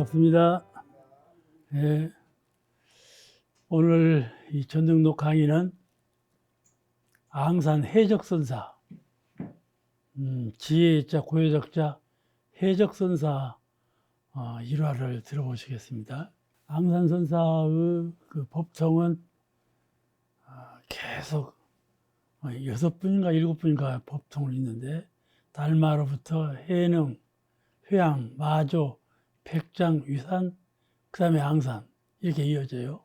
반갑습니다. 예, 오늘 이 전등록 강의는 앙산 해적선사, 지혜자, 고해적자, 해적선사 일화를 들어보시겠습니다. 앙산선사의 그 법통은 계속 6분인가 7분인가 법통을 있는데 달마로부터 해능, 회양, 마조, 백장, 위산, 그 다음에 앙산 이렇게 이어져요.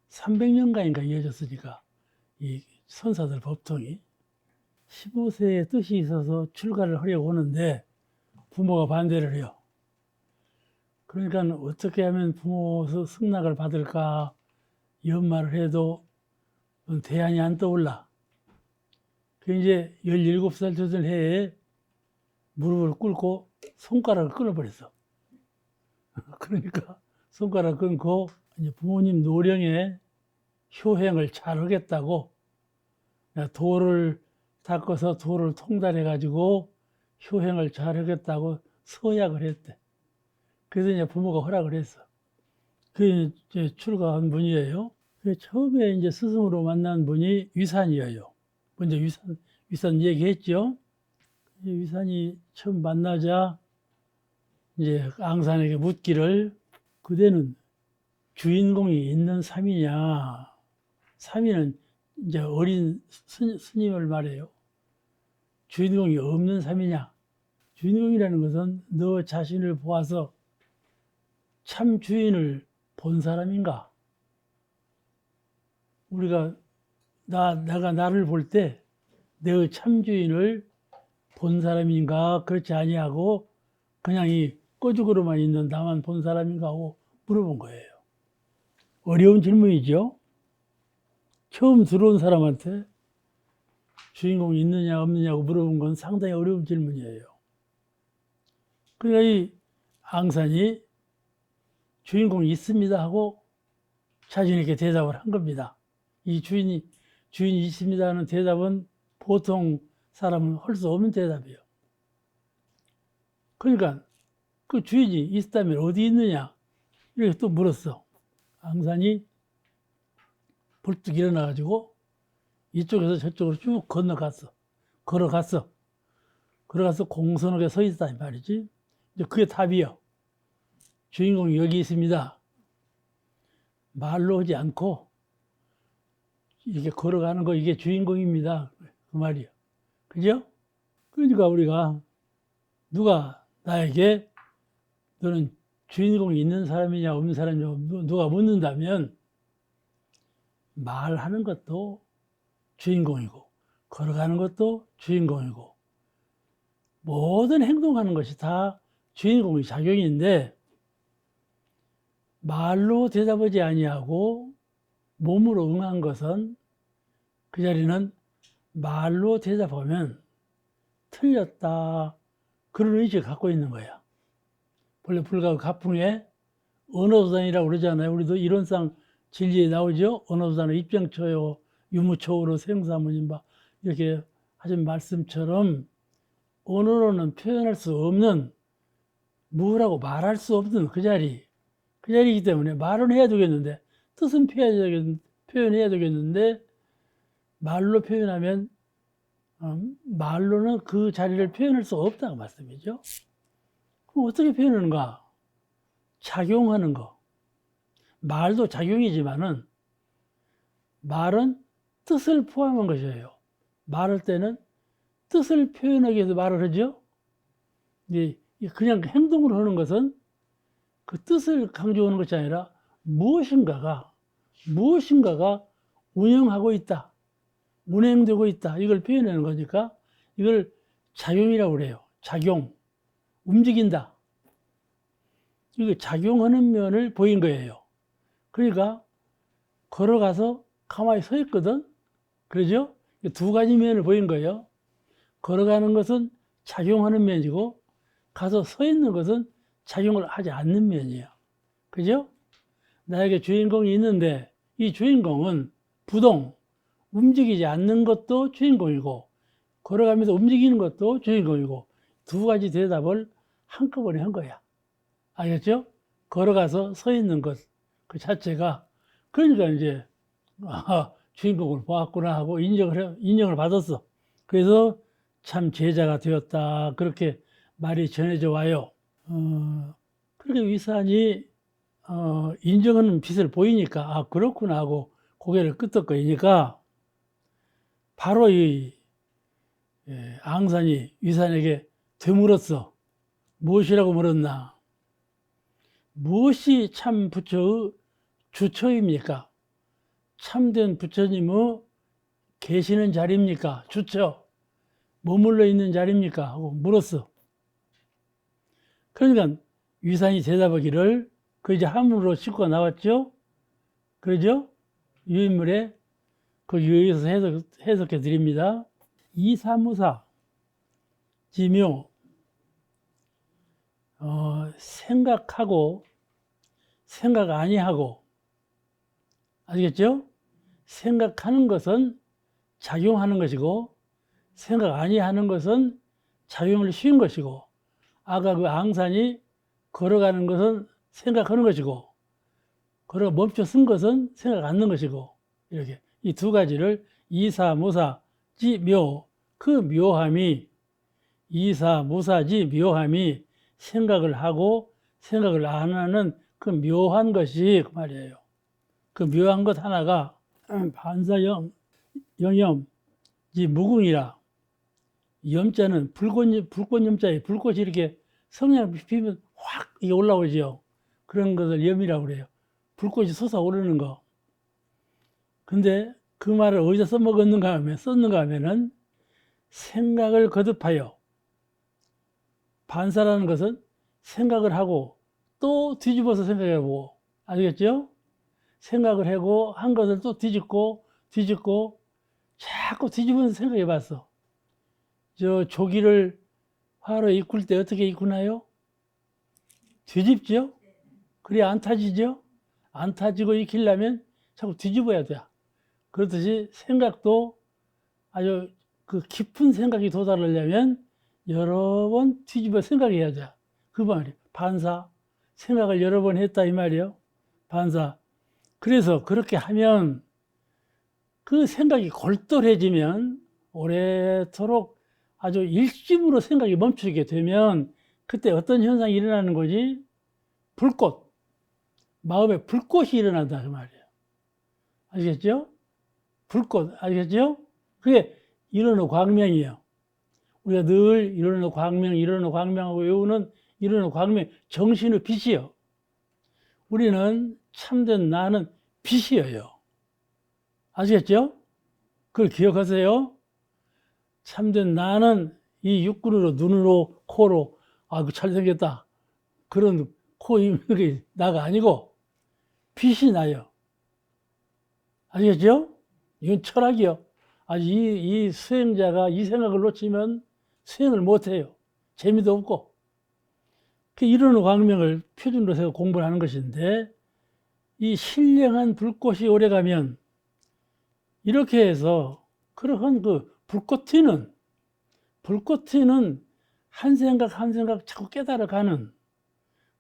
300년간인가 이어졌으니까 이 선사들 법통이 15세에 뜻이 있어서 출가를 하려고 하는데 부모가 반대를 해요. 그러니까 어떻게 하면 부모 승낙을 받을까 연말을 해도 대안이 안 떠올라. 그 이제 17살 되던 해에 무릎을 꿇고 손가락을 끊어버렸어. 그러니까 손가락 끊고 이제 부모님 노령에 효행을 잘 하겠다고 돌을 닦아서 돌을 통달해 가지고 효행을 잘 하겠다고 서약을 했대. 그래서 이제 부모가 허락을 했어. 그게 이제 출가한 분이에요. 처음에 이제 스승으로 만난 분이 위산이에요. 먼저 위산 얘기했죠. 위산이 처음 만나자 이제 앙산에게 묻기를 그대는 주인공이 있는 삼이냐. 삼이는 이제 어린 스님을 말해요. 주인공이 없는 삼이냐. 주인공이라는 것은 너 자신을 보아서 참 주인을 본 사람인가? 우리가 내가 나를 볼 때 내 참 주인을 본 사람인가? 그렇지 아니하고 그냥 이 꼬죽으로만 있는 나만 본 사람인가 하고 물어본 거예요. 어려운 질문이죠. 처음 들어온 사람한테 주인공이 있느냐 없느냐고 물어본 건 상당히 어려운 질문이에요. 그러니까 이 앙산이 주인공이 있습니다 하고 자신 있게 대답을 한 겁니다. 이 주인이 있습니다 하는 대답은 보통 사람은 할 수 없는 대답이에요. 그러니까 그 주인이 있다면 어디 있느냐 이렇게 또 물었어. 앙산이 벌떡 일어나가지고 이쪽에서 저쪽으로 쭉 걸어가서 공손하게 서 있다 이 말이지. 이제 그게 답이요. 주인공이 여기 있습니다. 말로 하지 않고 이렇게 걸어가는 거 이게 주인공입니다. 그 말이요. 그죠? 그러니까 우리가 누가 나에게 너는 주인공이 있는 사람이냐 없는 사람이냐 누가 묻는다면 말하는 것도 주인공이고 걸어가는 것도 주인공이고 모든 행동하는 것이 다 주인공의 작용인데 말로 대답하지 아니하고 몸으로 응한 것은 그 자리는 말로 대답하면 틀렸다 그런 의식을 갖고 있는 거야. 원래 불가 가풍에 언어도단이라고 그러잖아요. 우리도 이론상 진리에 나오죠. 언어도단은 입장초요 유무초로 생사문인바 이렇게 하신 말씀처럼 언어로는 표현할 수 없는 뭐라고 말할 수 없는 그 자리이기 때문에 말은 해야 되겠는데 뜻은 표현해야 되겠는데 말로 표현하면 말로는 그 자리를 표현할 수 없다고 말씀이죠. 그럼 어떻게 표현하는가? 작용하는 거. 말도 작용이지만은 말은 뜻을 포함한 것이에요. 말할 때는 뜻을 표현하기 위해서 말을 하죠. 그냥 행동을 하는 것은 그 뜻을 강조하는 것이 아니라 무엇인가가 운영하고 있다. 운행되고 있다. 이걸 표현하는 거니까 이걸 작용이라고 그래요. 작용. 움직인다. 이거 작용하는 면을 보인 거예요. 그러니까 걸어가서 가만히 서 있거든. 그러죠? 두 가지 면을 보인 거예요. 걸어가는 것은 작용하는 면이고 가서 서 있는 것은 작용을 하지 않는 면이에요. 그죠? 나에게 주인공이 있는데 이 주인공은 부동, 움직이지 않는 것도 주인공이고 걸어가면서 움직이는 것도 주인공이고 두 가지 대답을 한꺼번에 한 거야. 알겠죠? 걸어가서 서 있는 것, 그 자체가, 그러니까 이제, 아, 주인공을 보았구나 하고 인정을 받았어. 그래서 참 제자가 되었다. 그렇게 말이 전해져 와요. 그렇게 위산이, 인정하는 빛을 보이니까, 아, 그렇구나 하고 고개를 끄덕거리니까, 바로 이, 앙산이 위산에게 되물었어. 무엇이라고 물었나? 무엇이 참 부처의 주처입니까? 참된 부처님의 계시는 자리입니까? 주처. 머물러 있는 자리입니까? 하고 물었어. 그러니까 위산이 대답하기를, 그 이제 함으로 싣고 나왔죠? 그러죠? 유인물에 그 유의해서 해석해 드립니다. 이사무사, 지묘, 생각하고, 생각 아니하고, 아시겠죠? 생각하는 것은 작용하는 것이고, 생각 아니하는 것은 작용을 쉬운 것이고, 아까 그 앙산이 걸어가는 것은 생각하는 것이고, 걸어 멈춰 쓴 것은 생각 않는 것이고, 이렇게 이 두 가지를 이사무사, 지묘, 그 묘함이, 이사무사지 묘함이 생각을 하고 생각을 안 하는 그 묘한 것이 그 말이에요. 그 묘한 것 하나가 반사영, 영염, 무궁이라. 염자는 불꽃 염자에 불꽃이 이렇게 성냥 피면 확 이게 올라오죠. 그런 것을 염이라고 그래요. 불꽃이 솟아오르는 거. 근데 그 말을 어디서 썼는가 하면은 생각을 거듭하여, 반사라는 것은 생각을 하고 또 뒤집어서 생각해보고, 아시겠죠? 생각을 하고 한 것을 또 뒤집고 자꾸 뒤집어서 생각해봤어. 저 조기를 화로 이끌 때 어떻게 이꾸나요? 뒤집죠? 그래야 안 타지죠? 안 타지고 익히려면 자꾸 뒤집어야 돼. 그렇듯이 생각도 아주 그 깊은 생각이 도달하려면 여러 번 뒤집어 생각해야 돼. 그 말이에요. 반사. 생각을 여러 번 했다 이 말이에요. 반사. 그래서 그렇게 하면 그 생각이 골똘해지면 오래도록 아주 일심으로 생각이 멈추게 되면 그때 어떤 현상이 일어나는 거지? 불꽃. 마음에 불꽃이 일어난다 그 말이에요. 아시겠죠? 불꽃. 아시겠죠? 그게 일어나는 광명이에요. 우리가 늘 일어나는 광명하고 외우는 일어나는 광명, 정신의 빛이요. 우리는 참된 나는 빛이에요. 아시겠죠? 그걸 기억하세요. 참된 나는 이 육군으로, 눈으로, 코로, 아, 그 잘생겼다. 그런 코, 입이 나가 아니고 빛이 나요. 아시겠죠? 이건 철학이요. 아주 이 수행자가 이 생각을 놓치면 수행을 못해요. 재미도 없고. 이런 광명을 표준으로 해서 공부를 하는 것인데, 이 신령한 불꽃이 오래가면 이렇게 해서 그러한 그 불꽃 튀는 한 생각 자꾸 깨달아가는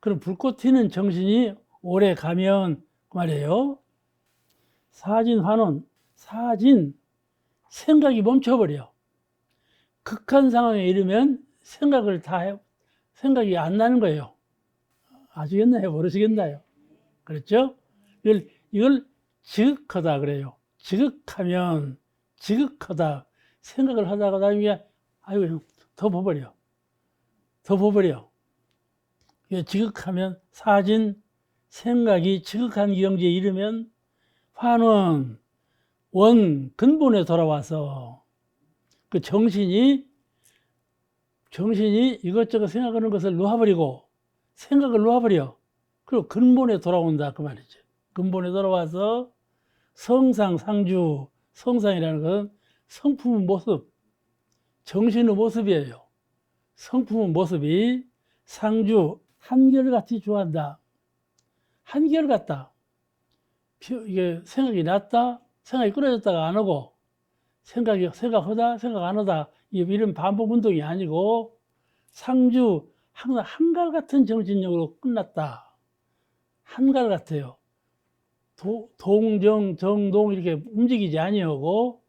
그런 불꽃 튀는 정신이 오래 가면 말이에요. 사진환원, 생각이 멈춰버려. 극한 상황에 이르면 생각이 안 나는 거예요. 아시겠나요? 모르시겠나요? 그렇죠? 이걸 지극하다 그래요. 지극하다. 생각을 하다가 나중에, 아이고, 더 봐버려. 지극하면 생각이 지극한 경지에 이르면 환원, 근본에 돌아와서 그 정신이 이것저것 생각하는 것을 생각을 놓아버려. 그리고 근본에 돌아온다 그 말이죠. 근본에 돌아와서 성상이라는 것은 성품의 모습, 정신의 모습이에요. 성품의 모습이 한결같이 좋아한다. 한결같다. 이게 생각이 났다, 생각이 끊어졌다가 안 오고, 생각하다, 생각 안 하다, 이런 반복 운동이 아니고, 항상 한결같은 정신력으로 끝났다. 한결같아요. 동정, 정동 이렇게 움직이지 아니하고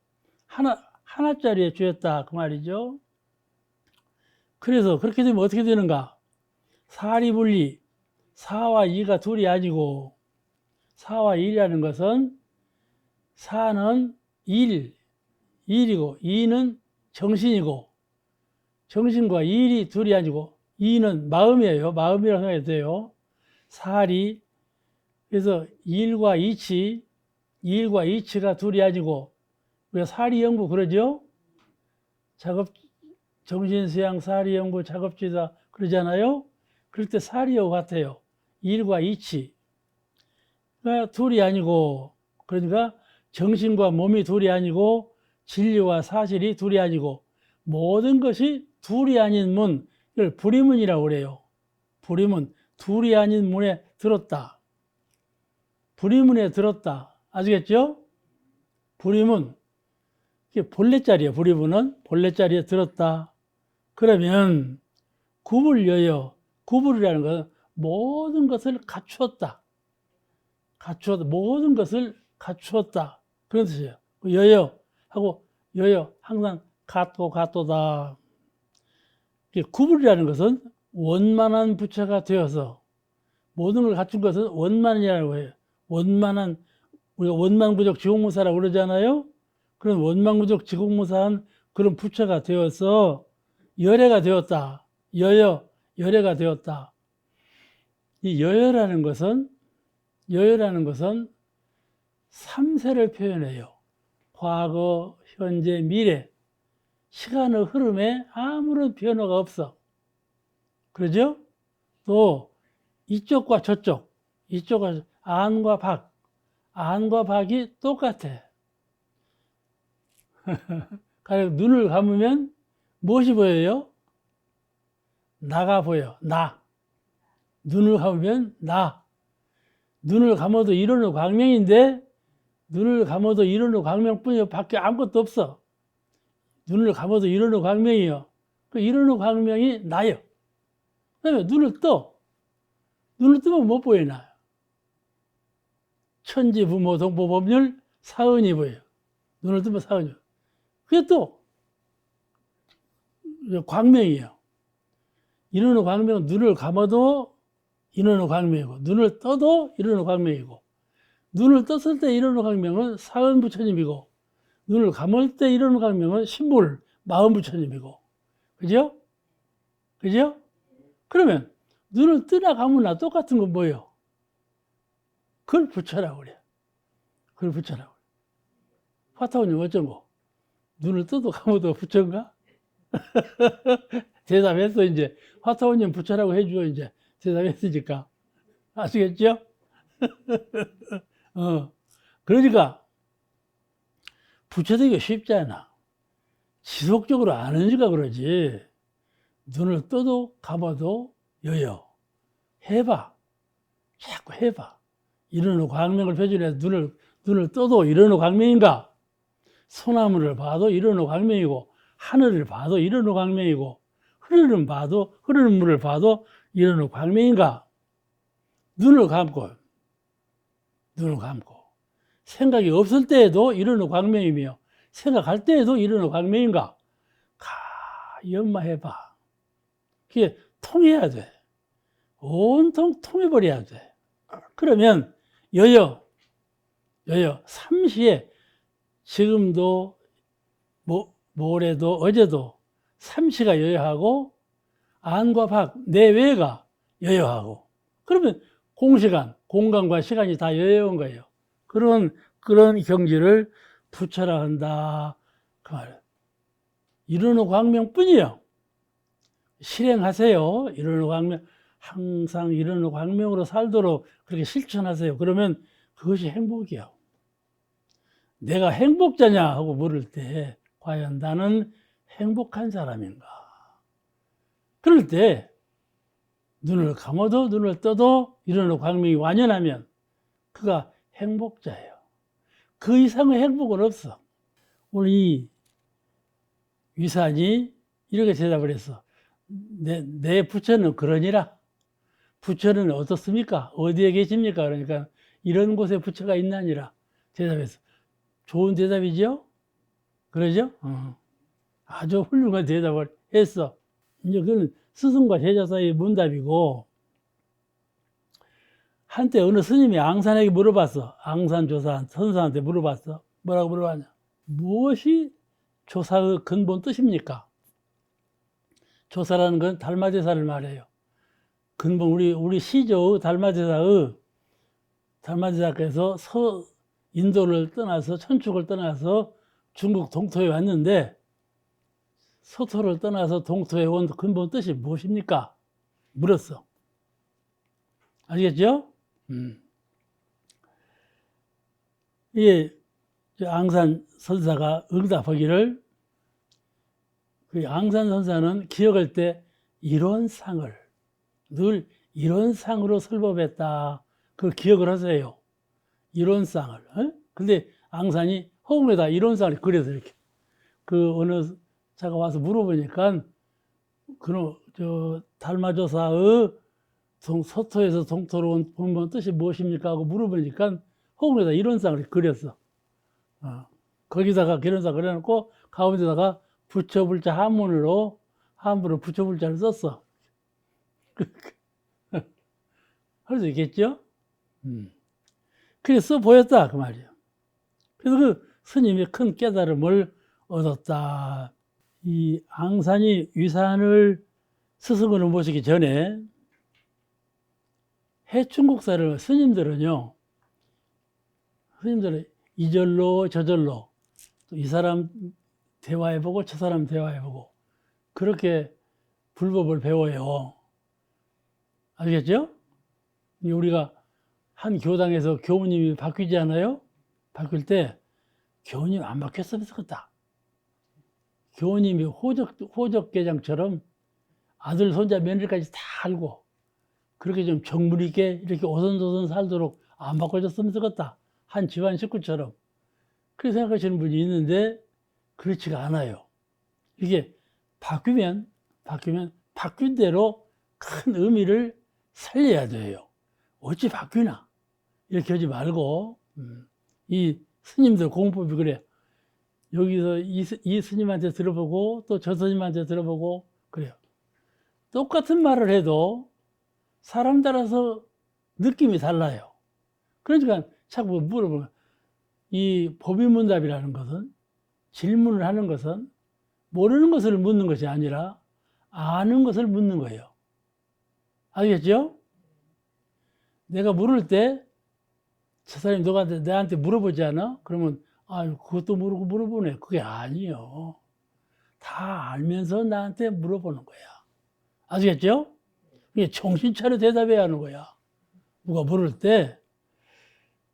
하나짜리에 주였다 그 말이죠. 그래서 그렇게 되면 어떻게 되는가? 사리분리, 4와 2가 둘이 아니고 4와 1이라는 것은 4는 일이고 2는 정신이고 정신과 일이 둘이 아니고 2는 마음이에요. 마음이라고 생각해도 돼요. 사리, 그래서 일과 이치가 둘이 아니고 우리가 사리영부 그러죠? 정신수양 사리영부 작업지다 그러잖아요. 그럴 때 사리하고 같아요. 일과 이치가 둘이 아니고, 그러니까 정신과 몸이 둘이 아니고 진리와 사실이 둘이 아니고 모든 것이 둘이 아닌 문, 이걸 불의문이라고 그래요. 불의문, 둘이 아닌 문에 들었다. 불의문에 들었다. 아시겠죠? 불의문, 이게 본래자리예요. 불의문은 본래자리에 들었다. 그러면 구불여여, 구불이라는 것은 모든 것을 갖추었다. 모든 것을 갖추었다. 그런 뜻이에요. 여여하고 여여 항상 같도다. 구불이라는 것은 원만한 부처가 되어서 모든 걸 갖춘 것은 원만이라고 해요. 우리가 원만구적 지공무사라고 그러잖아요. 그런 원만구적 지공무사한 그런 부처가 되어서 열애가 되었다. 열애가 되었다. 이 여여라는 것은 삼세를 표현해요. 과거, 현재, 미래. 시간의 흐름에 아무런 변화가 없어. 그러죠? 또 이쪽과 저쪽, 안과 박이 똑같아. 눈을 감으면 무엇이 보여요? 나가 보여. 눈을 감으면 눈을 감아도 이론의 광명인데 눈을 감아도 이론의 광명뿐이요. 밖에 아무것도 없어. 눈을 감아도 이론의 광명이요. 그 이론의 광명이 나요. 그 다음에 눈을 뜨면 못 보이나? 천지, 부모, 동포, 법률, 사은이 보여요. 눈을 뜨면 사은이. 그게 또 광명이에요. 이론의 광명은 눈을 감아도 이론의 광명이고, 눈을 떠도 이론의 광명이고, 눈을 떴을 때 이론의 광명은 사은 부처님이고, 눈을 감을 때 이론의 광명은 신불, 마음 부처님이고. 그죠? 그러면 눈을 뜨나 감으나 똑같은 건 뭐예요? 그걸 부처라고 그래요. 화타오님 어쩐고? 눈을 떠도 감아도 부처인가? 대답했어, 이제. 화타오님 부처라고 해줘, 이제. 대답했으니까. 아시겠죠? 그러니까, 부처되기가 쉽지 않아. 지속적으로 아는지가 그러지. 눈을 떠도 감아도 여여. 해봐. 자꾸 해봐. 이런 광명을 표준해서 눈을 떠도 이런 광명인가? 소나무를 봐도 이런 광명이고, 하늘을 봐도 이런 광명이고, 흐르는 물을 봐도 이런 광명인가? 눈을 감고, 생각이 없을 때에도 이런 광명이며, 생각할 때에도 이런 광명인가? 연마해봐. 그게 통해야 돼. 온통 통해버려야 돼. 그러면 여여, 삼시에 지금도 모레도 어제도 삼시가 여여하고 안과 박 내외가 여여하고 그러면 공간과 시간이 다 여여온 거예요. 그런 경지를 부처라 한다. 그 말이에요. 이르는 광명뿐이요. 실행하세요. 이르는 광명. 항상 이르는 광명으로 살도록 그렇게 실천하세요. 그러면 그것이 행복이요. 내가 행복자냐 하고 물을 때 과연 나는 행복한 사람인가? 그럴 때 눈을 감아도 눈을 떠도 이르는 광명이 완연하면 그가 행복자예요. 그 이상의 행복은 없어. 오늘 이 위산이 이렇게 대답을 했어. 내 부처는 그러니라. 부처는 어떻습니까? 어디에 계십니까? 그러니까 이런 곳에 부처가 있나니라. 대답해서. 좋은 대답이죠? 그러죠? 아주 훌륭한 대답을 했어. 이제 그건 스승과 제자 사이의 문답이고, 한때 어느 스님이 앙산에게 물어봤어. 앙산조사 선사한테 물어봤어. 뭐라고 물어봤냐? 무엇이 조사의 근본 뜻입니까? 조사라는 건 달마대사를 말해요. 근본, 우리 시조 달마대사께서 인도를 떠나서, 천축을 떠나서 중국 동토에 왔는데, 서토를 떠나서 동토에 온 근본 뜻이 무엇입니까? 물었어. 아시겠죠? 이게 앙산 선사가 응답하기를, 그 앙산 선사는 기억할 때 이론상을 늘 이론상으로 설법했다. 그걸 기억을 하세요. 이론상을. 근데 앙산이 허공에다 이론상을 그려서 이렇게. 그 어느 자가 와서 물어보니까, 달마조사의 서토에서 동토로 온 본본 뜻이 무엇입니까? 하고 물어보니까 허공에다 이론상을 그렸어. 거기다가 이론상 그려놓고 가운데다가 부처불자 한문으로 부처불자를 썼어. 할 수 있겠죠? 그래서 보였다 그 말이에요. 그래서 그 스님이 큰 깨달음을 얻었다. 이 앙산이 위산을 스승으로 모시기 전에 해충국사를 스님들은 이절로 저절로 또 이 사람 대화해보고 저 사람 대화해보고 그렇게 불법을 배워요. 아시겠죠? 우리가 한 교당에서 교우님이 바뀌지 않아요? 바뀔 때 교우님 안 바뀌었으면 좋겠다. 교우님이 호적계장처럼 아들, 손자, 며느리까지 다 알고 그렇게 좀 정물 있게 이렇게 오손도손 살도록 안 바꿔줬으면 좋겠다. 한 집안 식구처럼. 그렇게 생각하시는 분이 있는데 그렇지가 않아요. 이게 바뀌면 바뀐 대로 큰 의미를 살려야 돼요. 어찌 바뀌나? 이렇게 하지 말고, 이 스님들 공법이 그래. 여기서 이 스님한테 들어보고 또 저 스님한테 들어보고 그래요. 똑같은 말을 해도 사람 따라서 느낌이 달라요. 그러니까 자꾸 물어보면 이 법의문답이라는 것은 질문을 하는 것은 모르는 것을 묻는 것이 아니라 아는 것을 묻는 거예요. 알겠죠? 내가 물을 때 저 사람이 내한테 물어보지 않아? 그러면 그것도 모르고 물어보네. 그게 아니요. 다 알면서 나한테 물어보는 거야. 아시겠죠? 이게 정신 차려 대답해야 하는 거야. 누가 물을 때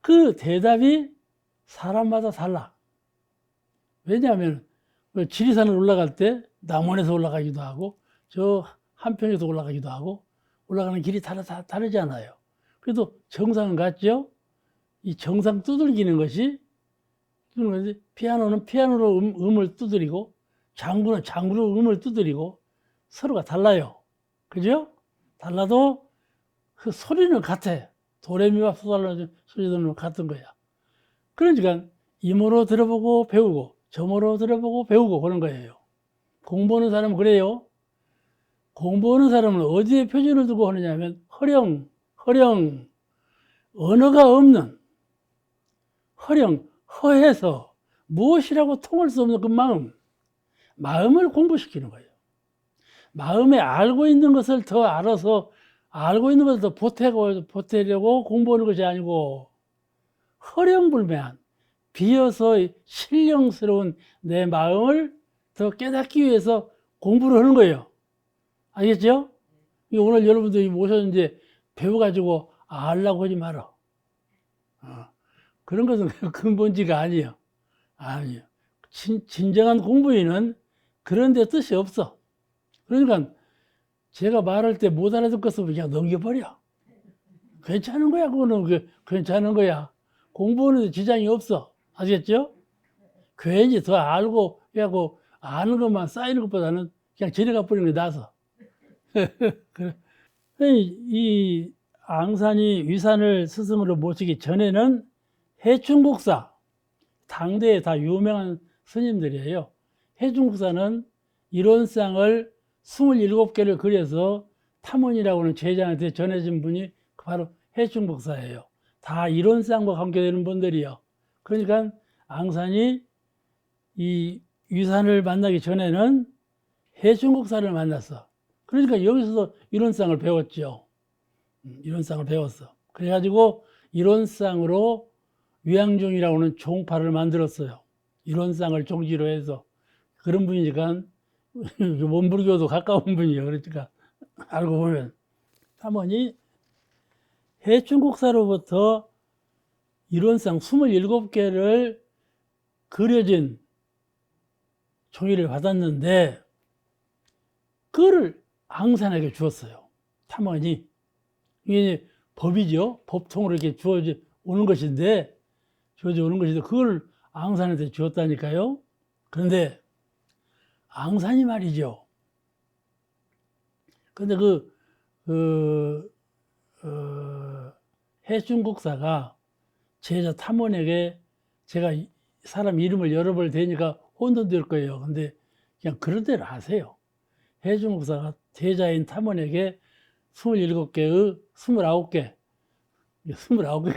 그 대답이 사람마다 달라. 왜냐하면 지리산을 올라갈 때 남원에서 올라가기도 하고 저 한평에서 올라가기도 하고 올라가는 길이 다르잖아요. 그래도 정상은 같죠? 이 정상 두들기는 것이 피아노는 피아노로 음을 두드리고 장구는 장구로 음을 두드리고 서로가 달라요. 그죠? 달라도 그 소리는 같아. 도레미파솔라는 소리는 같은 거야. 그러니까 이모로 들어보고 배우고 저모로 들어보고 배우고 그런 거예요. 공부하는 사람은 그래요. 공부하는 사람은 어디에 표준을 두고 하느냐 하면 허령, 언어가 없는 허해서 무엇이라고 통할 수 없는 그 마음을 공부시키는 거예요. 마음에 알고 있는 것을 더 알아서 알고 있는 것을 더 보태려고 공부하는 것이 아니고 허령불매한 비어서 신령스러운 내 마음을 더 깨닫기 위해서 공부를 하는 거예요. 알겠죠? 오늘 여러분들이 모셨는데 배워가지고 알라고 하지 마라. 그런 것은 근본지가 아니에요. 아니에요. 진정한 공부인은 그런 데 뜻이 없어. 그러니까 제가 말할 때 못 알아듣겠으면 그냥 넘겨버려. 괜찮은 거야. 그거는 괜찮은 거야. 공부하는 데 지장이 없어. 아시겠죠? 괜히 더 알고 해갖고 아는 것만 쌓이는 것보다는 그냥 지나가 버리는 게 나아서. 이 앙산이 위산을 스승으로 모시기 전에는 해충국사, 당대에 다 유명한 스님들이에요. 해충국사는 이론상을 27개를 그려서 탐원이라고 하는 제자한테 전해진 분이 바로 해충국사예요. 다 이론상과 관계되는 분들이요. 그러니까 앙산이 이 위산을 만나기 전에는 해충국사를 만났어. 그러니까 여기서도 이론상을 배웠죠. 이론상을 배웠어. 그래가지고 이론상으로 위양종이라고 하는 종파를 만들었어요. 이론상을 종지로 해서. 그런 분이니까 원불교도 가까운 분이에요. 그러니까 알고 보면 탐원이 해충국사로부터 이론상 27개를 그려진 종이를 받았는데 그거를 앙산에게 주었어요. 탐원이. 이게 법이죠. 법통으로 이렇게 주어져 오는 것인데 그걸 앙산한테 주었다니까요. 그런데 앙산이 말이죠. 근데 해충국사가 제자 탐원에게 제가 사람 이름을 여러 번 대니까 혼돈될 거예요. 근데 그냥 그런 대로 하세요. 해충국사가 제자인 탐원에게 27개의 29개가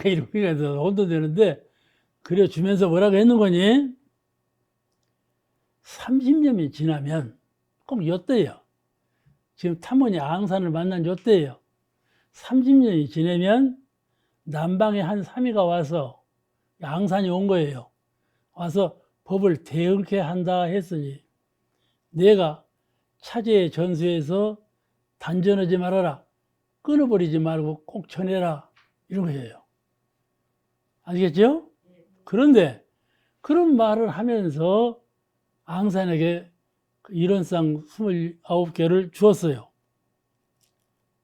이렇게 해서 혼돈되는데 그려주면서 뭐라고 했는 거니? 30년이 지나면 꼭 엿대요. 지금 탐원이 앙산을 만난 엿대요. 30년이 지나면 남방의 한 사미가 와서 앙산이 온 거예요. 와서 법을 대응케 한다 했으니 내가 차제의 전수에서 단전하지 말아라. 끊어버리지 말고 꼭 전해라. 이런 거예요. 아시겠죠? 그런데 그런 말을 하면서 앙산에게 이론상 29개를 주었어요.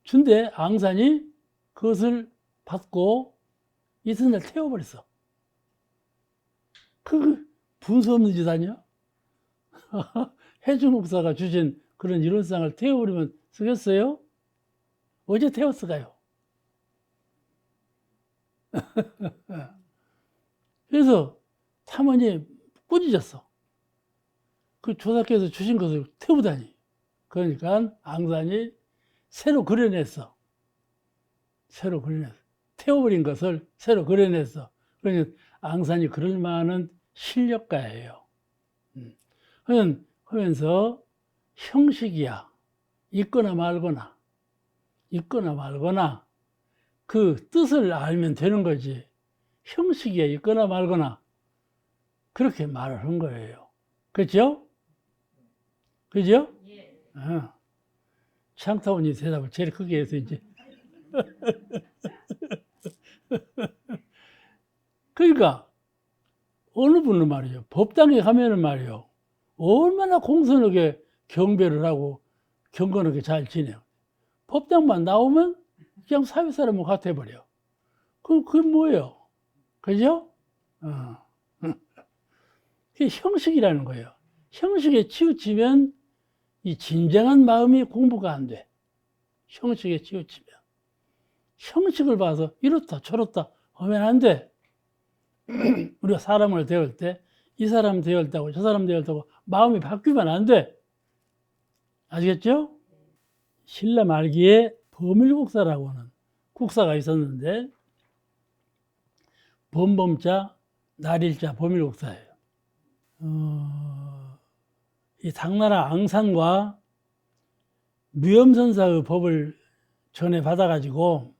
준데 앙산이 그것을 받고 이튿날 태워버렸어. 그 분수 없는 짓 아니야? 해충국사가 주신 그런 이론상을 태워버리면 쓰겠어요? 어제 태웠을까요? 그래서 탐원이 꾸짖었어. 그 조사께서 주신 것을 태우다니. 그러니까 앙산이 새로 그려냈어. 태워버린 것을 새로 그려냈어. 그러니까 앙산이 그럴 만한 실력가예요. 하면서 형식이야. 있거나 말거나 그 뜻을 알면 되는 거지. 형식이야. 있거나 말거나 그렇게 말을 한 거예요. 그렇죠? 그죠? 예. 창타원이 대답을 제일 크게 해서 이제. 그러니까 어느 분은 말이죠. 법당에 가면은 말이요. 얼마나 공손하게 경배를 하고 경건하게 잘 지내요. 법당만 나오면 그냥 사회 사람은 같아버려. 그럼 그게 뭐예요? 그죠? 그게 형식이라는 거예요. 형식에 치우치면 이 진정한 마음이 공부가 안 돼. 형식에 치우치면. 형식을 봐서 이렇다 저렇다 하면 안 돼. 우리가 사람을 대할 때 이 사람 대할다고 저 사람 대할다고 마음이 바뀌면 안 돼. 아시겠죠? 신라 말기에 범일국사라고 하는 국사가 있었는데 범범자 날일자 범일국사예요. 이 당나라 앙산과 무염선사의 법을 전해 받아가지고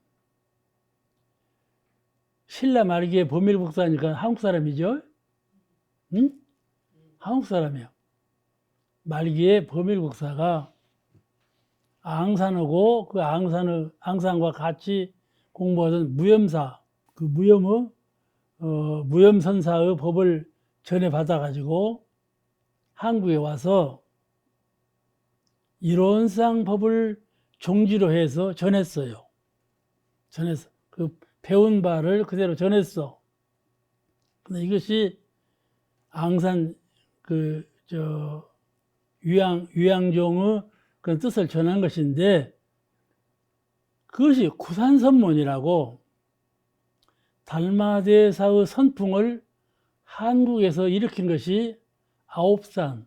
신라 말기에 범일국사니까 한국 사람이죠. 응? 한국 사람이야. 말기에 범일국사가 앙산하고 그 앙산과 같이 공부하던 무염사, 그 무염선사의 법을 전해 받아가지고 한국에 와서 이론상 법을 종지로 해서 전했어요. 그 배운 바를 그대로 전했어. 근데 이것이 앙산 위양종의 그런 뜻을 전한 것인데, 그것이 구산선문이라고 달마대사의 선풍을 한국에서 일으킨 것이 아홉산,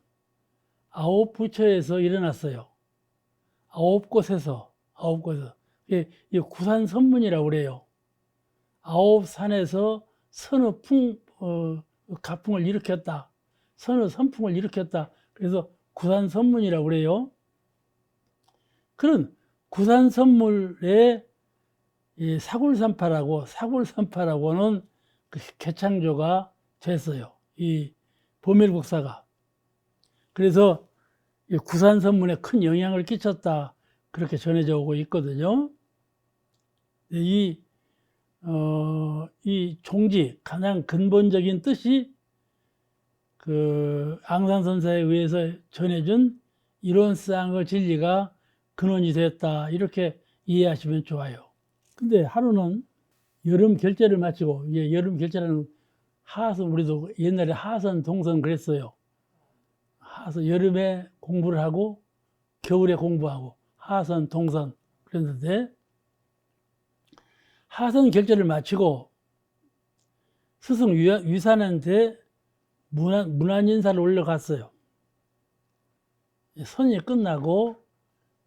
아홉 부처에서 일어났어요. 아홉 곳에서. 이게 구산선문이라고 그래요. 아홉 산에서 가풍을 일으켰다. 선풍을 일으켰다. 그래서 구산선문이라고 그래요. 그런 구산선물의 사굴산파라고는 그 개창조가 됐어요. 이 보멸국사가. 그래서 이 구산선문에 큰 영향을 끼쳤다. 그렇게 전해져 오고 있거든요. 이 종지, 가장 근본적인 뜻이 그 앙상선사에 의해서 전해준 이론상의 진리가 근원이 됐다. 이렇게 이해하시면 좋아요. 근데 하루는 여름 결제를 마치고, 이게 여름 결제라는 하선, 우리도 옛날에 하선, 동선 그랬어요. 여름에 공부를 하고 겨울에 공부하고 하선, 동선 그랬는데, 하선 결제를 마치고 스승 유산한테 문안인사를 올려갔어요. 선이 끝나고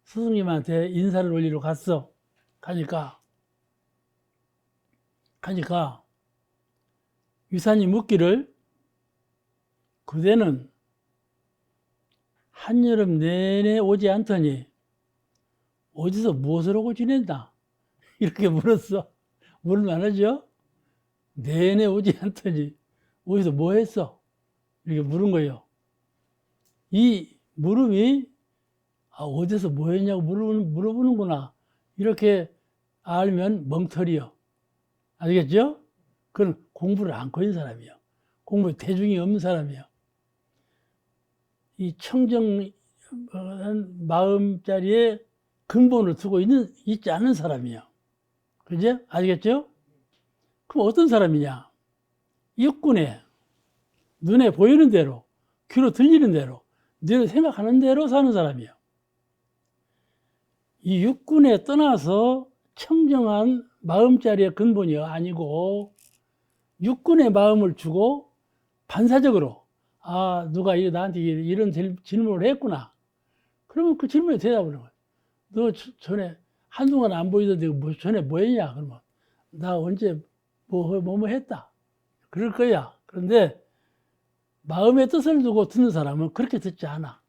스승님한테 인사를 올리러 갔어. 가니까 유산이 묻기를, 그대는 한여름 내내 오지 않더니 어디서 무엇을 하고 지낸다? 이렇게 물었어. 물을만 하죠? 내내 오지 않더니 어디서 뭐 했어? 이렇게 물은 거예요. 이 물음이 어디서 뭐 했냐고 물어보는구나. 이렇게 알면 멍털이요. 알겠죠? 그건 공부를 안 거인 사람이요. 공부에 대중이 없는 사람이요. 이 청정한 마음자리에 근본을 두고 있지 않은 사람이요. 그죠? 아시겠죠? 그럼 어떤 사람이냐? 육군에 눈에 보이는 대로, 귀로 들리는 대로, 뇌로 생각하는 대로 사는 사람이요. 이 육군에 떠나서 청정한 마음자리의 근본이 아니고, 육군의 마음을 주고 반사적으로 누가 나한테 이런 질문을 했구나. 그러면 그 질문에 대답을 해요. 너 전에 한동안 안 보이던데 전에 뭐 했냐? 그러면 나 언제 뭐 했다. 그럴 거야. 그런데 마음의 뜻을 두고 듣는 사람은 그렇게 듣지 않아.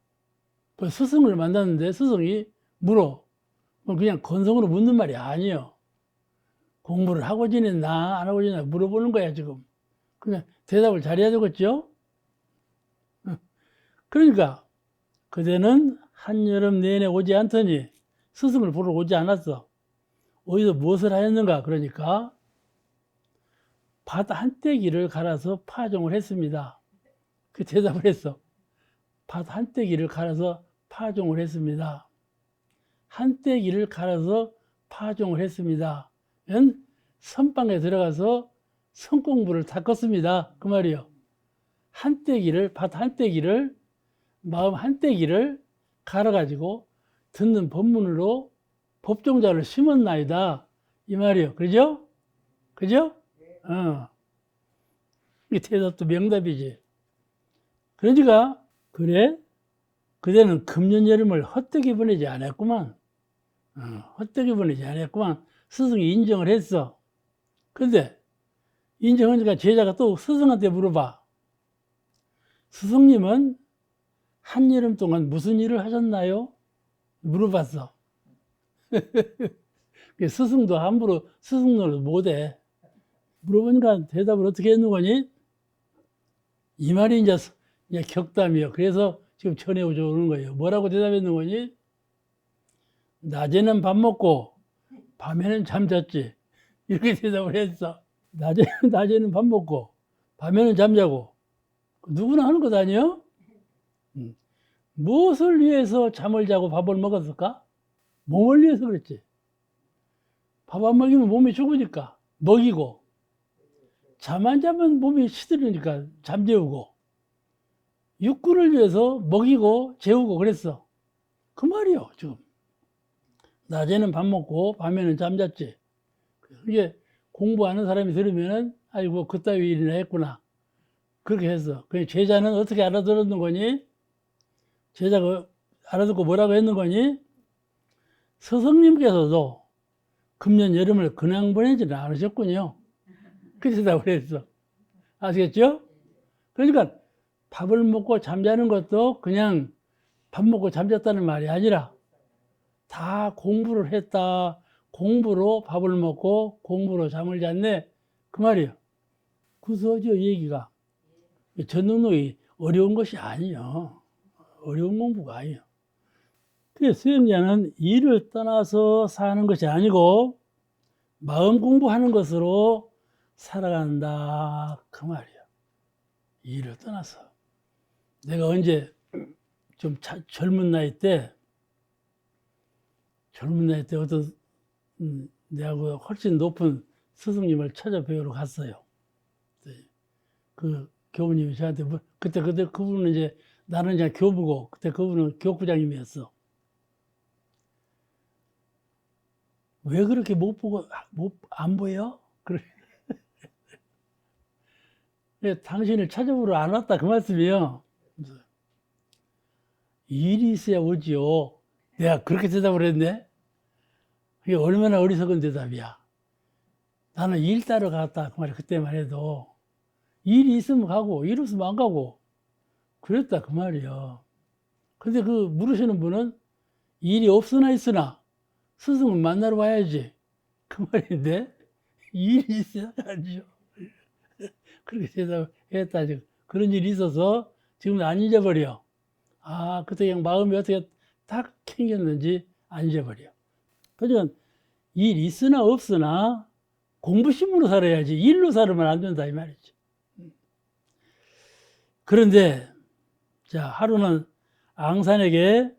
스승을 만났는데 스승이 물어. 그냥 건성으로 묻는 말이 아니에요. 공부를 하고 지냈나 안 하고 지냈나 물어보는 거야 지금. 그냥 대답을 잘해야 되겠죠? 그러니까 그대는 한여름 내내 오지 않더니, 스승을 보러 오지 않았어. 어디서 무엇을 하였는가? 그러니까 밭 한떼기를 갈아서 파종을 했습니다. 그 대답을 했어. 밭 한떼기를 갈아서 파종을 했습니다. 한떼기를 갈아서 파종을 했습니다. 선방에 들어가서 성공부를 닦았습니다. 그 말이요. 밭 한떼기를, 마음 한떼기를 갈아가지고 듣는 법문으로 법종자를 심었나이다. 이 말이요. 그죠? 그죠? 이 대답도 명답이지. 그러니까, 그래? 그대는 금년 여름을 헛되게 보내지 않았구만. 헛되게 보내지 않았구만. 스승이 인정을 했어. 근데, 인정하니까 제자가 또 스승한테 물어봐. 스승님은 한여름 동안 무슨 일을 하셨나요? 물어봤어. 스승도 함부로 스승 노릇 못해. 물어보니까 대답을 어떻게 했는 거니? 이 말이 이제 격담이요. 그래서 지금 전해오죠 오는 거예요. 뭐라고 대답했는 거니? 낮에는 밥 먹고 밤에는 잠잤지. 이렇게 대답을 했어. 낮에는 밥 먹고 밤에는 잠자고. 누구나 하는 것 아니에요? 무엇을 위해서 잠을 자고 밥을 먹었을까? 몸을 위해서 그랬지. 밥 안 먹이면 몸이 죽으니까 먹이고, 잠 안 자면 몸이 시들으니까 잠재우고, 육군을 위해서 먹이고 재우고 그랬어. 그 말이요, 지금. 낮에는 밥 먹고 밤에는 잠잤지. 이게 공부하는 사람이 들으면은 아이고 그따위 일이나 했구나. 그렇게 했어. 그 제자는 어떻게 알아들었는 거니? 제자가 알아듣고 뭐라고 했는 거니? 스승님께서도 금년 여름을 그냥 보내지는 않으셨군요. 그 대답을 했어. 아시겠죠? 그러니까 밥을 먹고 잠자는 것도 그냥 밥 먹고 잠잤다는 말이 아니라 다 공부를 했다. 공부로 밥을 먹고 공부로 잠을 잤네. 그 말이에요. 구서죠, 얘기가. 전능록이 어려운 것이 아니에요. 어려운 공부가 아니에요. 그래서 수행자는 일을 떠나서 사는 것이 아니고 마음 공부하는 것으로 살아간다. 그 말이에요. 일을 떠나서. 내가 언제 좀 젊은 나이 때 어떤 내하고 훨씬 높은 스승님을 찾아뵈러 갔어요. 그 교부님이 저한테 그때 그분은 이제 나는 그냥 교부고 그때 그분은 교구장님이었어. 왜 그렇게 못 보고 안 보여? 그래. 당신을 찾아보러 안 왔다 그 말씀이에요. 일이 있어야 오지요. 내가 그렇게 대답을 했네. 이게 얼마나 어리석은 대답이야. 나는 일 따러 갔다 그 말이 그때만 해도 일이 있으면 가고 일 없으면 안 가고 그랬다 그 말이야. 근데 그 물으시는 분은 일이 없으나 있으나 스승은 만나러 와야지 그 말인데 일이 있어야죠. 그렇게 대답했다. 그런 일이 있어서 지금 안 잊어버려. 아, 그때 그냥 마음이 어떻게 탁 캥겼는지 안 잊어버려. 그러니까 일 있으나 없으나 공부심으로 살아야지 일로 살으면 안 된다 이 말이지. 그런데 자, 하루는 앙산에게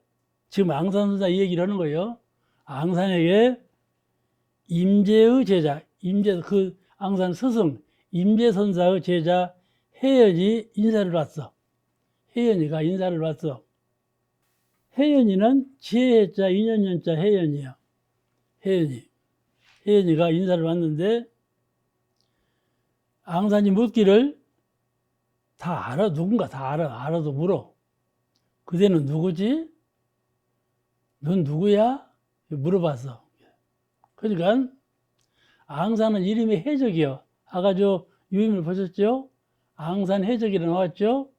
지금 앙산선사 이 얘기를 하는 거예요. 앙산에게 임재의 제자, 그 앙산 스승 임재선사의 제자 혜연이 인사를 왔어. 혜연이가 인사를 왔어. 혜연이는 지혜자 인연연자 혜연이야. 혜연이가 인사를 왔는데 앙산이 묻기를 다 알아. 누군가 다 알아. 알아도 물어. 그대는 누구지? 넌 누구야? 물어봤어. 그러니까 앙산은 이름이 해적이요. 아까 저 유임을 보셨죠? 앙산 해적이라 나왔죠?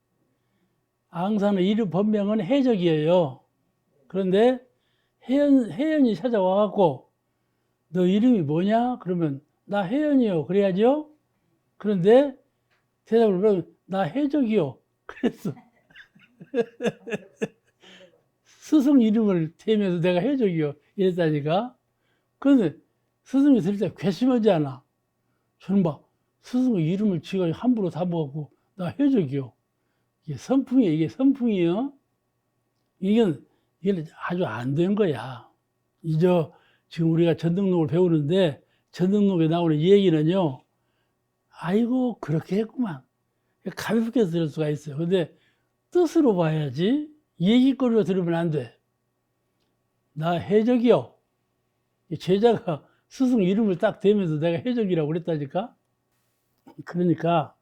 앙산의 이름 본명은 해적이에요. 그런데 혜연이 찾아와갖고 너 이름이 뭐냐? 그러면 나 혜연이요. 그래야죠? 그런데 대답을 그러면 나 해적이요. 그랬어. 스승 이름을 대면서 내가 해적이요. 이랬다니까. 그런데 스승이 들을 때 괘씸하지 않아. 저는 막 스승의 이름을 지가 함부로 다 먹었고 나 해적이요. 이게 선풍이에요. 이게 선풍이에요. 이게 아주 안 된 거야. 지금 우리가 전등록을 배우는데 전등록에 나오는 이 얘기는요. 아이고 그렇게 했구만. 가볍게 들을 수가 있어요. 근데 뜻으로 봐야지 얘기거리로 들으면 안 돼. 나 해적이요. 제자가 스승 이름을 딱 대면서 내가 해적이라고 그랬다니까. 그러니까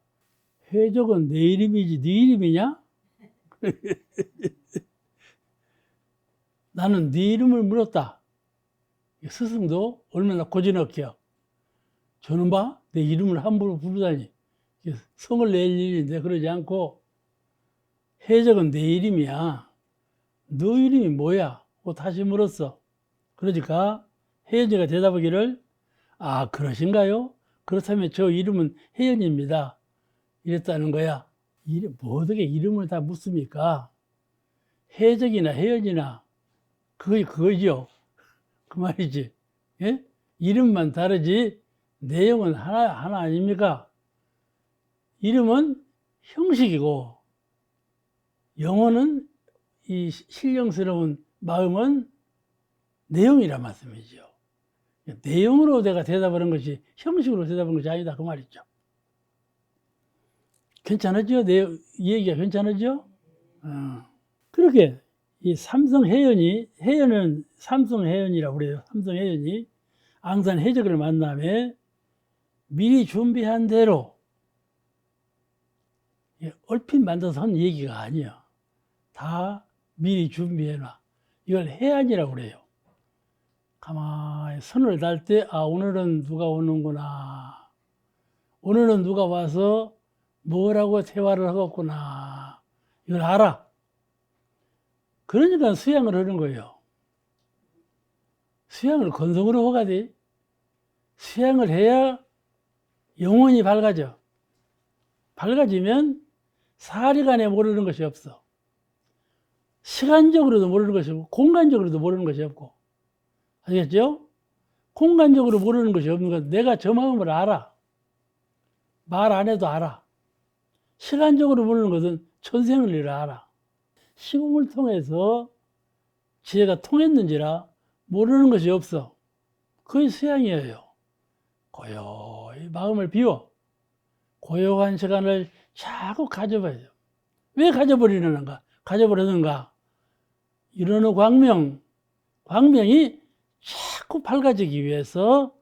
해적은 내 이름이지 네 이름이냐? 나는 네 이름을 물었다. 스승도 얼마나 고즈넉해요. 저는 봐, 내 이름을 함부로 부르다니. 성을 낼 일인데 그러지 않고 해적은 내 이름이야. 너 이름이 뭐야? 고 다시 물었어. 그러니까 혜연이가 대답하기를 아 그러신가요? 그렇다면 저 이름은 혜연입니다. 이랬다는 거야. 뭐 어떻게 이름을 다 묻습니까? 해적이나 혜연이나 그거죠. 그 말이지. 예? 이름만 다르지 내용은 하나 아닙니까? 이름은 형식이고 영어는 이 신령스러운 마음은 내용이란 말씀이죠. 내용으로 내가 대답을 한 것이 형식으로 대답한 것이 아니다 그 말이죠. 괜찮았죠? 이 얘기가 괜찮았죠? 그렇게 이 삼성 해연은 삼성 해연이라고 그래요. 삼성 해연이 앙산 해적을 만남에 미리 준비한 대로 얼핏 만들어서 한 얘기가 아니야. 다 미리 준비해놔. 이걸 해안이라고 그래요. 가만히 선을 달 때, 아, 오늘은 누가 오는구나. 오늘은 누가 와서 뭐라고 대화를 하겠구나. 이걸 알아. 그러니까 수양을 하는 거예요. 수양을 건성으로 하가 돼. 수양을 해야 영혼이 밝아져. 밝아지면 사리간에 모르는 것이 없어. 시간적으로도 모르는 것이 없고 공간적으로도 모르는 것이 없고. 아시겠죠? 공간적으로 모르는 것이 없는 건 내가 저 마음을 알아. 말 안 해도 알아. 시간적으로 모르는 것은 천생을 알아. 시공을 통해서 지혜가 통했는지라 모르는 것이 없어. 그게 수양이에요. 고요히 마음을 비워. 고요한 시간을 자꾸 가져봐야죠. 왜 가져버리는가? 이러는 광명이 자꾸 밝아지기 위해서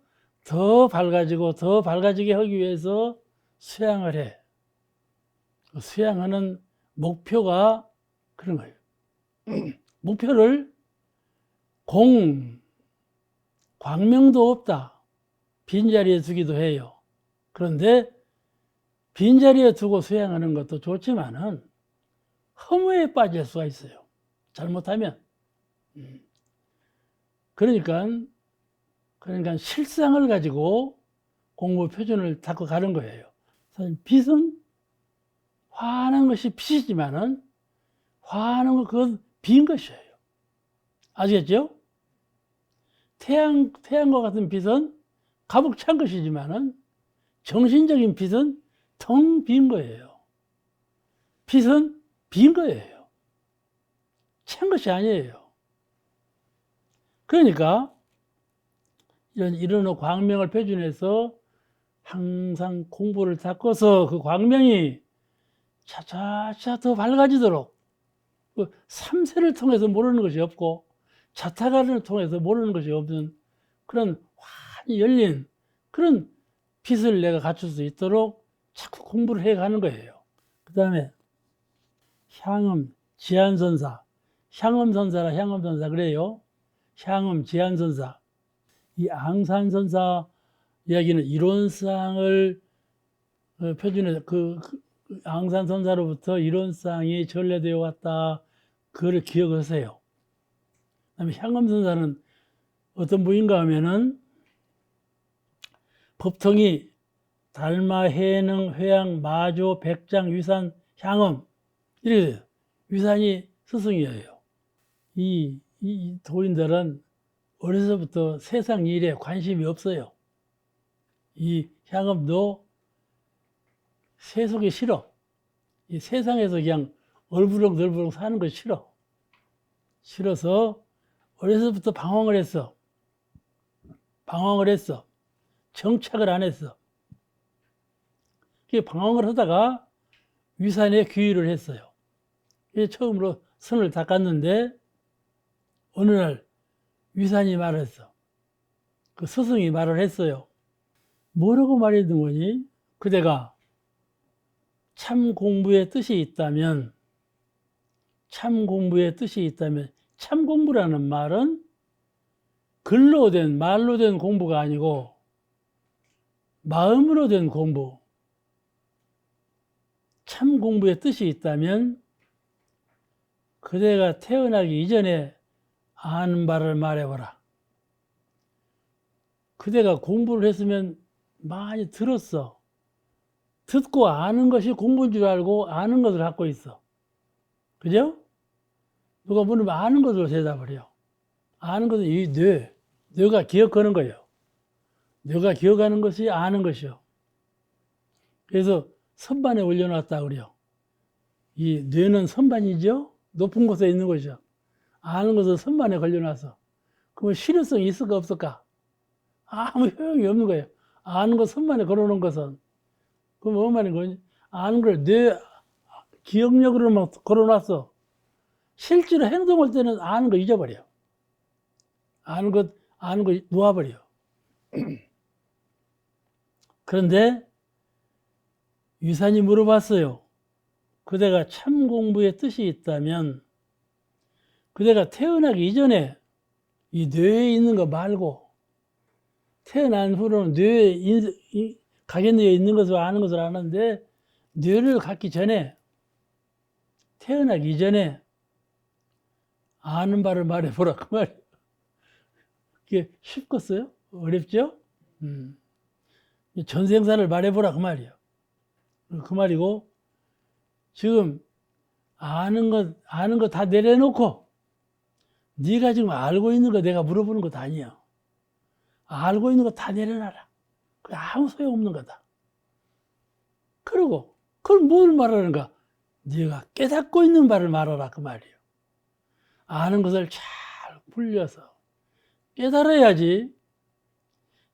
더 밝아지게 하기 위해서 수양을 해. 수양하는 목표가 그런 거예요. 목표를 광명도 없다. 빈자리에 두기도 해요. 그런데 빈자리에 두고 수양하는 것도 좋지만은 허무에 빠질 수가 있어요. 잘못하면. 그러니까 실상을 가지고 공부 표준을 닦고 가는 거예요. 사실 빛은 화하는 것이 빛이지만은 화하는 것 그건 빈 것이에요. 아시겠죠? 태양과 같은 빛은 가득 찬 것이지만은 정신적인 빛은 텅 빈 거예요. 빛은 빈 거예요. 찬 것이 아니에요. 그러니까 이런 광명을 표준해서 항상 공부를 닦아서 그 광명이 차차차 더 밝아지도록 그 삼세를 통해서 모르는 것이 없고 자타가를 통해서 모르는 것이 없는 그런 환히 열린 그런 빛을 내가 갖출 수 있도록 자꾸 공부를 해가는 거예요. 그 다음에 향음, 지안선사, 향음선사 그래요. 향음, 지안선사. 이 앙산선사 이야기는 이론상을 표준해서 앙산선사로부터 이론상이 전래되어 왔다. 그걸 기억하세요. 그다음에 향음선사는 어떤 분인가 하면은 법통이 달마, 해능, 회양, 마조, 백장, 위산, 향음 이렇게 돼요. 위산이 스승이에요. 이 도인들은 어려서부터 세상 일에 관심이 없어요. 이 향음도 세속이 싫어. 이 세상에서 그냥 얼부렁덜부렁 사는 거 싫어. 싫어서 어려서부터 방황을 했어. 정착을 안 했어. 방황을 하다가 위산에 귀의를 했어요. 처음으로 선을 닦았는데 어느 날 위산이 말을 했어. 그 스승이 말을 했어요. 뭐라고 말했던 거니? 그대가 참 공부의 뜻이 있다면 참 공부라는 말은 말로 된 공부가 아니고 마음으로 된 공부. 참 공부의 뜻이 있다면 그대가 태어나기 이전에 아는 바를 말해보라. 그대가 공부를 했으면 많이 들었어. 듣고 아는 것이 공부인 줄 알고 아는 것을 갖고 있어. 그죠? 누가 물으면 아는 것으로 대답을 해요. 아는 것은 이 뇌가 기억하는 거예요. 뇌가 기억하는 것이 아는 것이요. 그래서 선반에 올려놨다 그래요. 이 뇌는 선반이죠? 높은 곳에 있는 것이죠. 아는 것을 선반에 걸려놔서. 그러면 실효성이 있을까 없을까? 아무 효용이 없는 거예요. 아는 것 선반에 걸어놓은 것은. 그럼 뭔 말인 거니? 아는 걸 뇌 기억력으로만 걸어놨어. 실제로 행동할 때는 아는 거 잊어버려. 아는 거 놓아버려. 그런데 유산이 물어봤어요. 그대가 참 공부에 뜻이 있다면 그대가 태어나기 이전에 이 뇌에 있는 거 말고 태어난 후로는 뇌에 가견뇌에 있는 것을 아는 것을 아는데 뇌를 갖기 전에 태어나기 이전에 아는 바를 말해보라 그 말이에요. 그게 쉽겠어요? 어렵죠? 전생사를 말해보라 그 말이에요. 그 말이고 지금 아는 거 다 내려놓고 네가 지금 알고 있는 거 내가 물어보는 것도 아니야. 알고 있는 거 다 내려놔라. 그게 아무 소용없는 거다. 그리고 그걸 뭘 말하는가? 네가 깨닫고 있는 바를 말하라 그 말이에요. 아는 것을 잘 불려서 깨달아야지.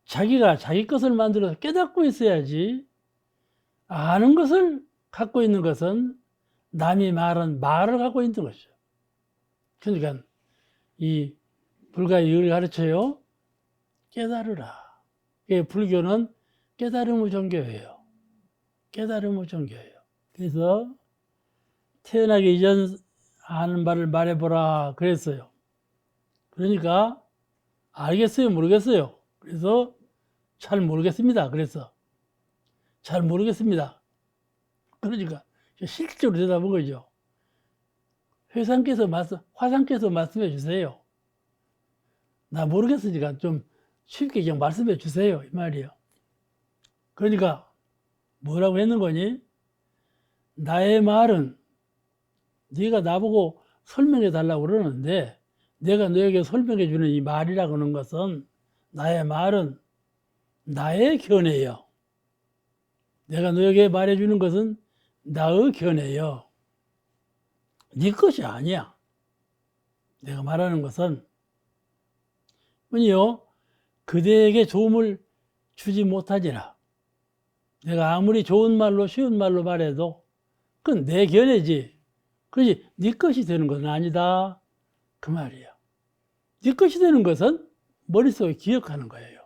자기가 자기 것을 만들어서 깨닫고 있어야지. 아는 것을 갖고 있는 것은 남이 말한 말을 갖고 있는 것이죠. 그러니까 이 불가의 이유를 가르쳐요. 깨달으라. 불교는 깨달음의 종교예요. 깨달음의 종교예요. 그래서 태어나기 이전 아는 바를 말해보라 그랬어요. 그러니까 알겠어요? 모르겠어요? 그래서 잘 모르겠습니다. 그래서 잘 모르겠습니다. 그러니까 실질적으로 대답한 거죠. 화상께서 말씀해 주세요. 나 모르겠으니까 좀 쉽게 그냥 말씀해 주세요. 이 말이에요. 그러니까 뭐라고 했는 거니? 나의 말은 네가 나보고 설명해 달라고 그러는데 내가 너에게 설명해 주는 이 말이라고 하는 것은 나의 말은 나의 견해예요. 내가 너에게 말해 주는 것은 나의 견해예요. 네 것이 아니야. 내가 말하는 것은 뿐이요 그대에게 도움을 주지 못하지라. 내가 아무리 좋은 말로 쉬운 말로 말해도 그건 내 견해지. 그렇지 네 것이 되는 것은 아니다. 그 말이에요. 네 것이 되는 것은 머릿속에 기억하는 거예요.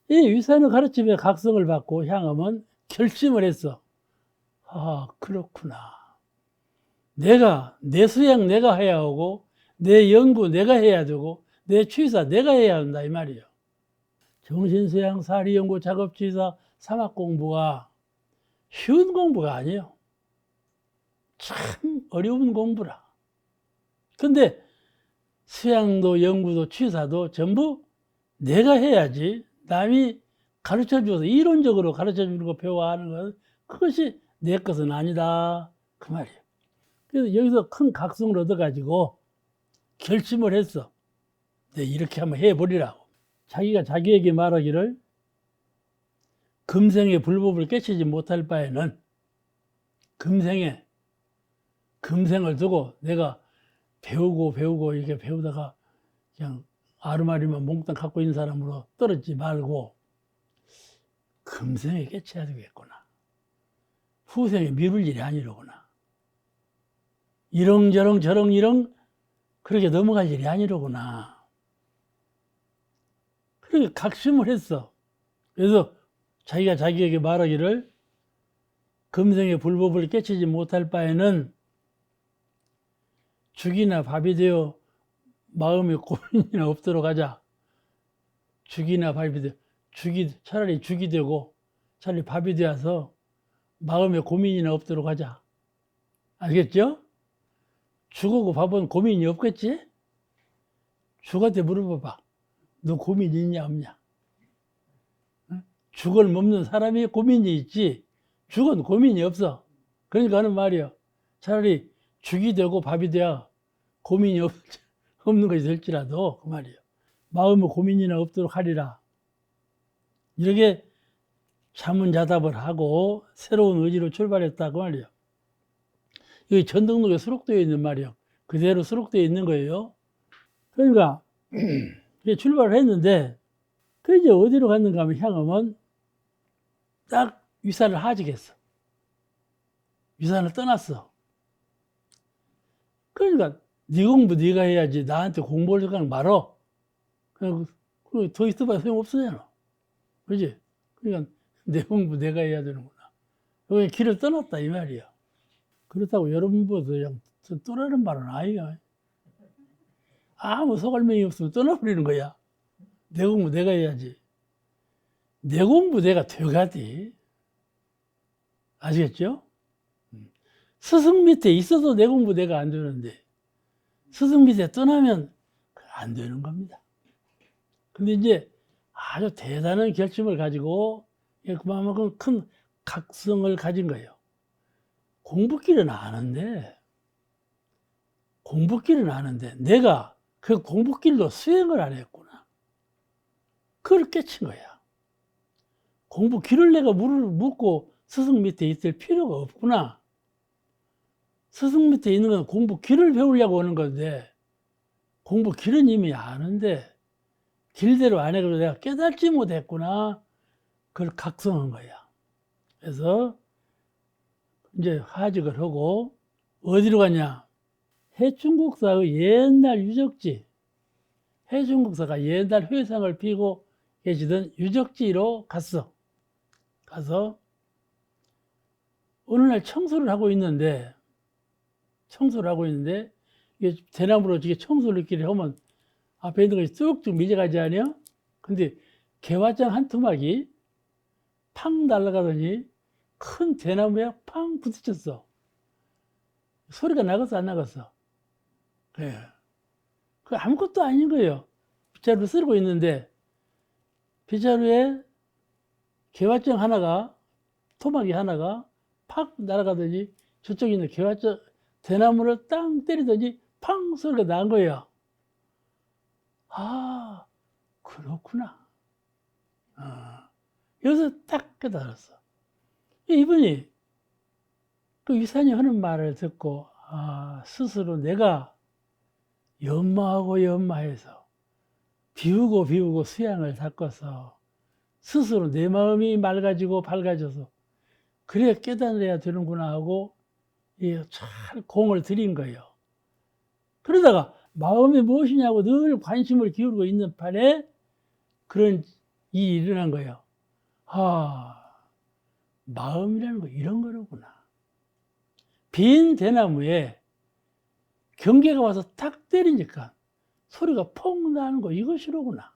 이 유산의 가르침에 각성을 받고 향음은 결심을 했어. 아 그렇구나. 내 수양 내가 해야 하고 내 연구 내가 해야 되고 내 취사 내가 해야 한다 이 말이에요. 정신수양 사리연구 작업취사 사막 공부가 쉬운 공부가 아니에요. 참 어려운 공부라. 근데 수양도 연구도 취사도 전부 내가 해야지. 남이 가르쳐줘서 이론적으로 가르쳐주는 거 배워야 하는 건 그것이 내 것은 아니다 그 말이에요. 그래서 여기서 큰 각성을 얻어가지고 결심을 했어. 이렇게 한번 해버리라고. 자기가 자기에게 말하기를 금생의 불법을 깨치지 못할 바에는 금생을 두고 내가 배우고 이렇게 배우다가 그냥 아르마리만 몽땅 갖고 있는 사람으로 떨어지지 말고 금생에 깨쳐야 되겠구나. 후생에 미룰 일이 아니로구나. 이렁저렁 저렁이렁 그렇게 넘어갈 일이 아니로구나. 그렇게 각심을 했어. 그래서 자기가 자기에게 말하기를 금생의 불법을 깨치지 못할 바에는 죽이나 밥이 되어 마음에 고민이나 없도록 하자. 죽이나 밥이 되어 차라리 죽이 되고 차라리 밥이 되어서 마음에 고민이나 없도록 하자. 알겠죠? 죽하고 밥은 고민이 없겠지? 죽한테 물어봐봐. 너 고민이 있냐 없냐? 죽을 먹는 사람이 고민이 있지 죽은 고민이 없어. 그러니까 하는 말이요. 차라리 죽이 되고 밥이 돼야 고민이 없는 것이 될지라도 그 말이에요. 마음에 고민이나 없도록 하리라. 이렇게 자문자답을 하고 새로운 의지로 출발했다 그 말이에요. 여기 전등록에 수록되어 있는 말이에요. 그대로 수록되어 있는 거예요. 그러니까 출발을 했는데 그 이제 어디로 갔는가 하면 향음은 딱 유산을 하직했어. 유산을 떠났어. 그러니까 네 공부 네가 해야지 나한테 공부할 생각 말어. 그냥 더 있어봐야 소용없어잖아. 그지? 그러니까 내 공부 내가 해야 되는구나. 여기 길을 떠났다 이 말이야. 그렇다고 여러분 보고서 그냥 떠나는 말은 아니야. 아무 소갈맹이 없으면 떠나버리는 거야. 내 공부 내가 해야지. 내 공부 내가 돼가지. 아시겠죠? 스승 밑에 있어도 내 공부 내가 안 되는데 스승 밑에 떠나면 안 되는 겁니다. 근데 이제 아주 대단한 결심을 가지고 그만큼 큰 각성을 가진 거예요. 공부길은 아는데 내가 그 공부길로 수행을 안 했구나. 그걸 깨친 거야. 공부길을 내가 묻고 스승 밑에 있을 필요가 없구나. 스승 밑에 있는 건 공부길을 배우려고 하는 건데 공부길은 이미 아는데 길대로 안 해가지고 내가 깨닫지 못했구나. 그걸 각성한 거야. 그래서 이제 하직을 하고 어디로 갔냐? 해충국사의 옛날 유적지, 해충국사가 옛날 회상을 피고 계시던 유적지로 갔어. 가서 어느 날 청소를 하고 있는데 이게 대나무로 이렇게 청소를 이렇게 하면 앞에 있는 것이 쑥쑥 밀려가지 않냐? 근데 개화장 한 토막이 팡 날아가더니 큰 대나무에 팡 부딪혔어. 소리가 나갔어, 안 나갔어? 예. 그 아무것도 아닌 거예요. 빗자루 쓸고 있는데 빗자루에 개화장 하나가, 토막이 하나가 팍 날아가더니 저쪽에 있는 개화장 대나무를 땅 때리더니 팡 소리가 난 거예요. 아, 그렇구나. 여기서 딱 깨달았어. 이분이 그 위산이 하는 말을 듣고, 스스로 내가 연마해서 비우고 수양을 닦아서 스스로 내 마음이 맑아지고 밝아져서 그래야 깨달아야 되는구나 하고 잘 공을 들인 거예요. 그러다가 마음이 무엇이냐고 늘 관심을 기울이고 있는 판에 그런 일이 일어난 거예요. 마음이라는 거 이런 거로구나. 빈 대나무에 경계가 와서 탁 때리니까 소리가 펑 나는 거 이것이로구나.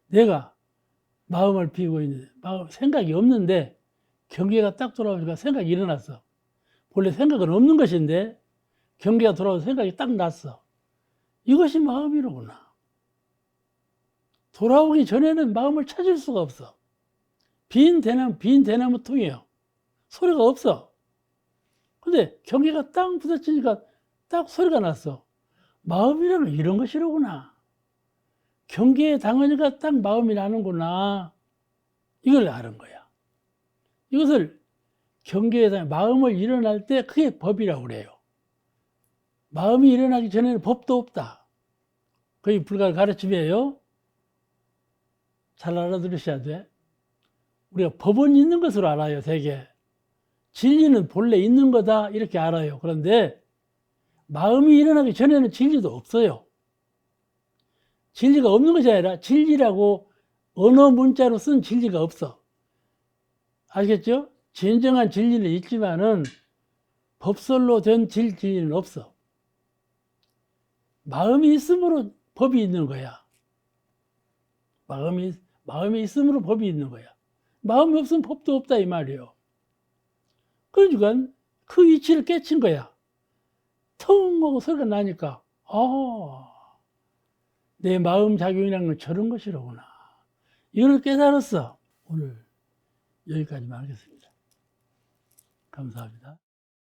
내가 마음을 비우고 있는데 생각이 없는데 경계가 딱 돌아오니까 생각이 일어났어. 원래 생각은 없는 것인데 경계가 돌아와서 생각이 딱 났어. 이것이 마음이로구나. 돌아오기 전에는 마음을 찾을 수가 없어. 빈 대나무 통이에요. 소리가 없어. 근데 경계가 딱 부딪히니까 딱 소리가 났어. 마음이라는 이런 것이로구나. 경계에 당하니까 딱 마음이 나는구나. 이걸 아는 거야. 이것을 경계에 당해 마음을 일어날 때 그게 법이라고 그래요. 마음이 일어나기 전에는 법도 없다. 그게 불가의 가르침이에요. 잘 알아들으셔야 돼. 우리가 법은 있는 것으로 알아요, 되게. 진리는 본래 있는 거다, 이렇게 알아요. 그런데 마음이 일어나기 전에는 진리도 없어요. 진리가 없는 것이 아니라 진리라고 언어 문자로 쓴 진리가 없어. 아시겠죠? 진정한 진리는 있지만은 법설로 된 진리는 없어. 마음이 있으므로 법이 있는 거야. 마음이 있으므로 법이 있는 거야. 마음이 없으면 법도 없다 이 말이에요. 그러니까 그 이치를 깨친 거야. 텅 하고 소리가 나니까 내 마음 작용이라는 건 저런 것이로구나. 이걸 깨달았어. 오늘 여기까지만 하겠습니다. 감사합니다.